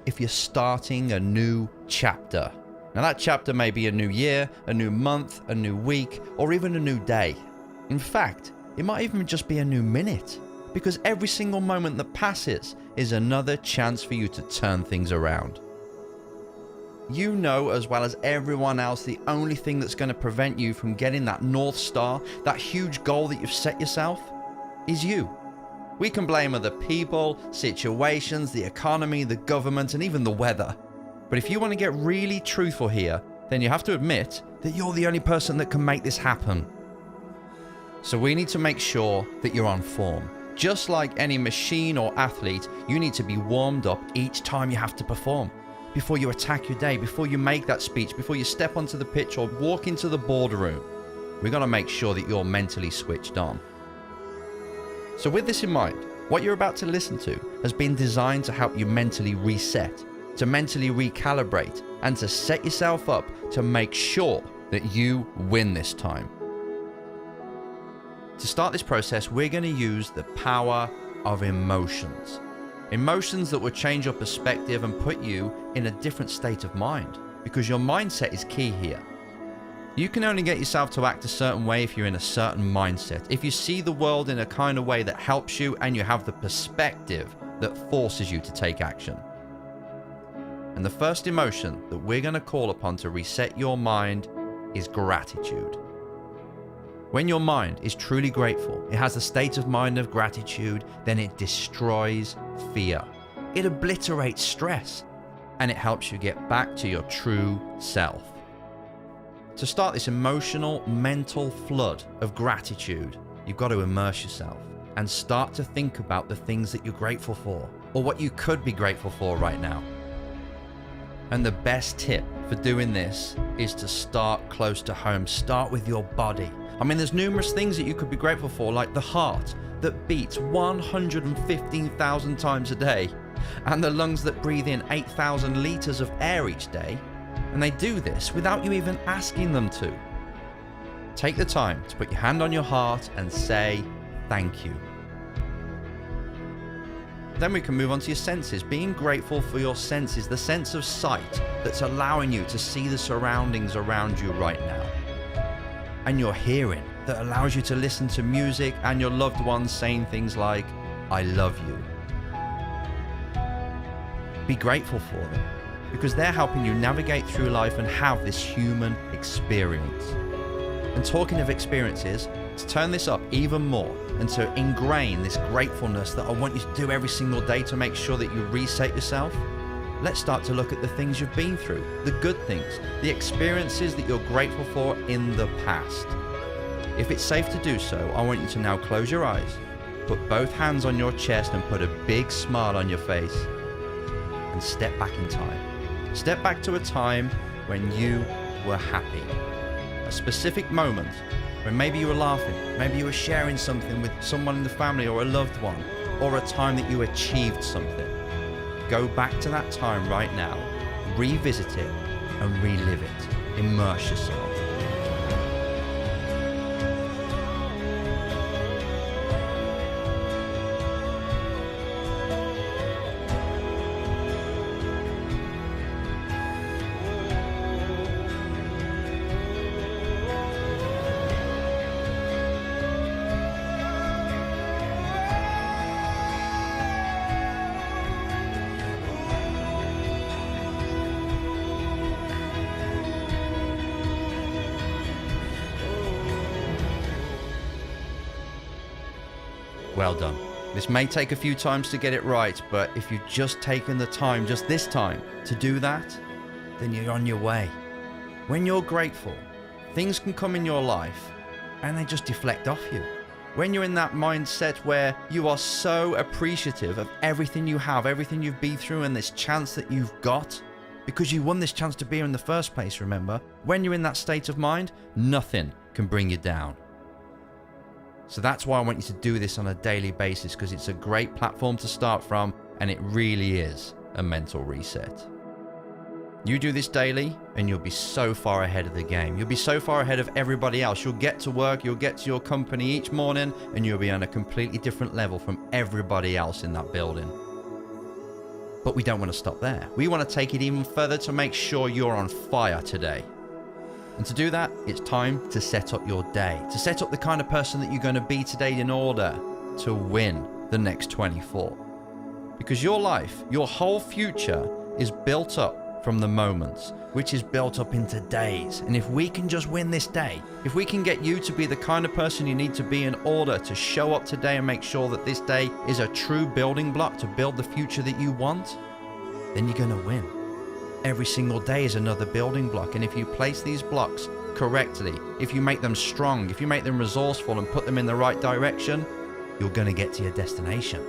if you're starting a new chapter. Now that chapter may be a new year, a new month, a new week, or even a new day. In fact, it might even just be a new minute, because every single moment that passes is another chance for you to turn things around. You know as well as everyone else, the only thing that's going to prevent you from getting that North Star, that huge goal that you've set yourself, is you. We can blame other people, situations, the economy, the government, and even the weather. But if you want to get really truthful here, then you have to admit that you're the only person that can make this happen. So we need to make sure that you're on form. Just like any machine or athlete, you need to be warmed up each time you have to perform. Before you attack your day, before you make that speech, before you step onto the pitch or walk into the boardroom, we've got to make sure that you're mentally switched on. So with this in mind, what you're about to listen to has been designed to help you mentally reset, to mentally recalibrate, and to set yourself up to make sure that you win this time. To start this process, we're going to use the power of emotions. Emotions that will change your perspective and put you in a different state of mind, because your mindset is key here. You can only get yourself to act a certain way if you're in a certain mindset. If you see the world in a kind of way that helps you and you have the perspective that forces you to take action. And the first emotion that we're going to call upon to reset your mind is gratitude. When your mind is truly grateful, it has a state of mind of gratitude, then it destroys fear. It obliterates stress, and it helps you get back to your true self. To start this emotional, mental flood of gratitude, you've got to immerse yourself and start to think about the things that you're grateful for, or what you could be grateful for right now. And the best tip for doing this is to start close to home. Start with your body. I mean, there's numerous things that you could be grateful for, like the heart that beats 115,000 times a day, and the lungs that breathe in 8,000 liters of air each day. And they do this without you even asking them to. Take the time to put your hand on your heart and say, thank you. Then we can move on to your senses. Being grateful for your senses, the sense of sight that's allowing you to see the surroundings around you right now. And your hearing that allows you to listen to music and your loved ones saying things like, I love you. Be grateful for them, because they're helping you navigate through life and have this human experience. And talking of experiences, to turn this up even more and to ingrain this gratefulness that I want you to do every single day to make sure that you reset yourself, let's start to look at the things you've been through, the good things, the experiences that you're grateful for in the past. If it's safe to do so, I want you to now close your eyes, put both hands on your chest and put a big smile on your face, and step back in time. Step back to a time when you were happy. A specific moment when maybe you were laughing, maybe you were sharing something with someone in the family or a loved one, or a time that you achieved something. Go back to that time right now, revisit it and relive it. Immerse yourself. Well done. This may take a few times to get it right, but if you've just taken the time, just this time, to do that, then you're on your way. When you're grateful, things can come in your life and they just deflect off you. When you're in that mindset where you are so appreciative of everything you have, everything you've been through, and this chance that you've got, because you won this chance to be here in the first place, remember? When you're in that state of mind, nothing can bring you down. So that's why I want you to do this on a daily basis, because it's a great platform to start from, and it really is a mental reset. You do this daily and you'll be so far ahead of the game. You'll be so far ahead of everybody else. You'll get to work, you'll get to your company each morning, and you'll be on a completely different level from everybody else in that building. But we don't want to stop there. We want to take it even further to make sure you're on fire today. And to do that, it's time to set up your day, to set up the kind of person that you're going to be today in order to win the next 24. Because your life, your whole future is built up from the moments, which is built up into days. And if we can just win this day, if we can get you to be the kind of person you need to be in order to show up today and make sure that this day is a true building block to build the future that you want, then you're going to win. Every single day is another building block. And if you place these blocks correctly, if you make them strong, if you make them resourceful and put them in the right direction, you're going to get to your destination.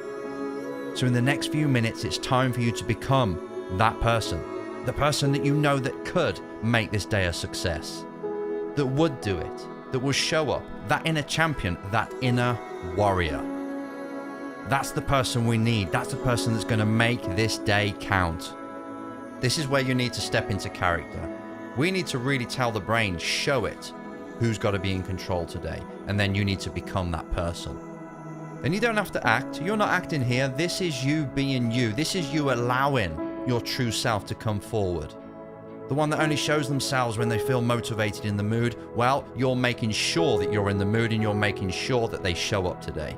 So in the next few minutes, it's time for you to become that person. The person that you know that could make this day a success, that would do it, that will show up, that inner champion, that inner warrior. That's the person we need. That's the person that's going to make this day count. This is where you need to step into character. We need to really tell the brain, show it, who's got to be in control today. And then you need to become that person. And you don't have to act. You're not acting here. This is you being you. This is you allowing your true self to come forward. The one that only shows themselves when they feel motivated in the mood. Well, you're making sure that you're in the mood and you're making sure that they show up today.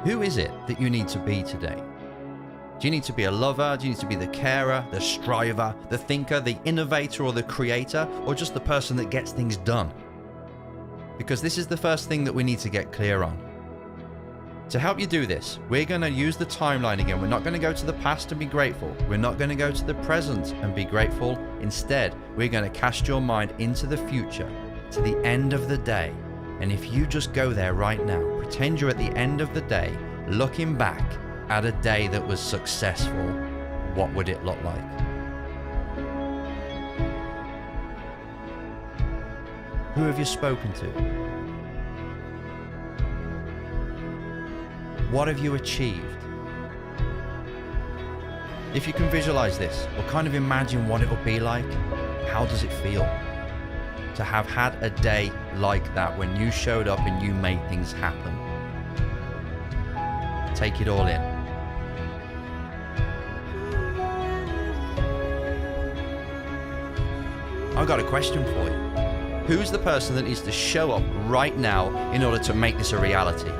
Who is it that you need to be today? Do you need to be a lover? Do you need to be the carer, the striver, the thinker, the innovator, or the creator, or just the person that gets things done? Because this is the first thing that we need to get clear on. To help you do this, we're going to use the timeline again. We're not going to go to the past and be grateful. We're not going to go to the present and be grateful. Instead, we're going to cast your mind into the future, to the end of the day. And if you just go there right now, pretend you're at the end of the day, looking back at a day that was successful, what would it look like? Who have you spoken to? What have you achieved? If you can visualize this, or kind of imagine what it will be like, how does it feel to have had a day like that when you showed up and you made things happen? Take it all in. I've got a question for you. Who's the person that needs to show up right now in order to make this a reality?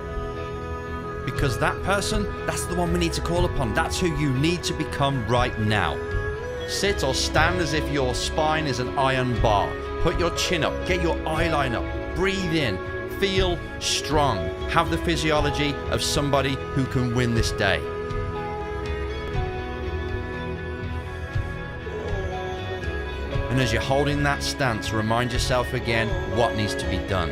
Because that person, that's the one we need to call upon. That's who you need to become right now. Sit or stand as if your spine is an iron bar. Put your chin up, get your eyeline up, breathe in, feel strong. Have the physiology of somebody who can win this day. And as you're holding that stance, remind yourself again what needs to be done.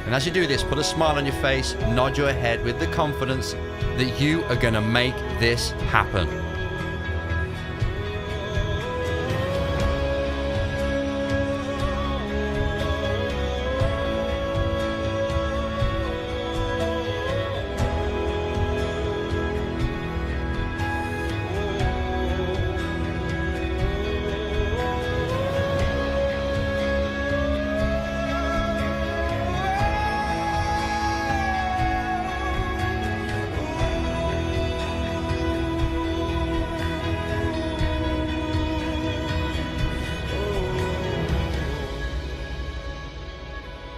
And as you do this, put a smile on your face, nod your head with the confidence that you are going to make this happen.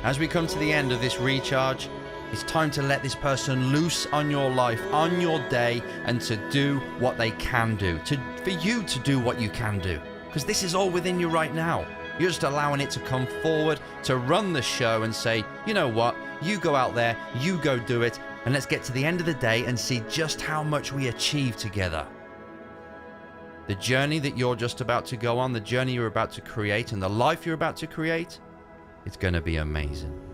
As we come to the end of this recharge, it's time to let this person loose on your life, on your day, and to do what they can do. For you to do what you can do. Because this is all within you right now. You're just allowing it to come forward, to run the show and say, you know what, you go out there, you go do it, and let's get to the end of the day and see just how much we achieve together. The journey that you're just about to go on, the journey you're about to create, and the life you're about to create, it's going to be amazing.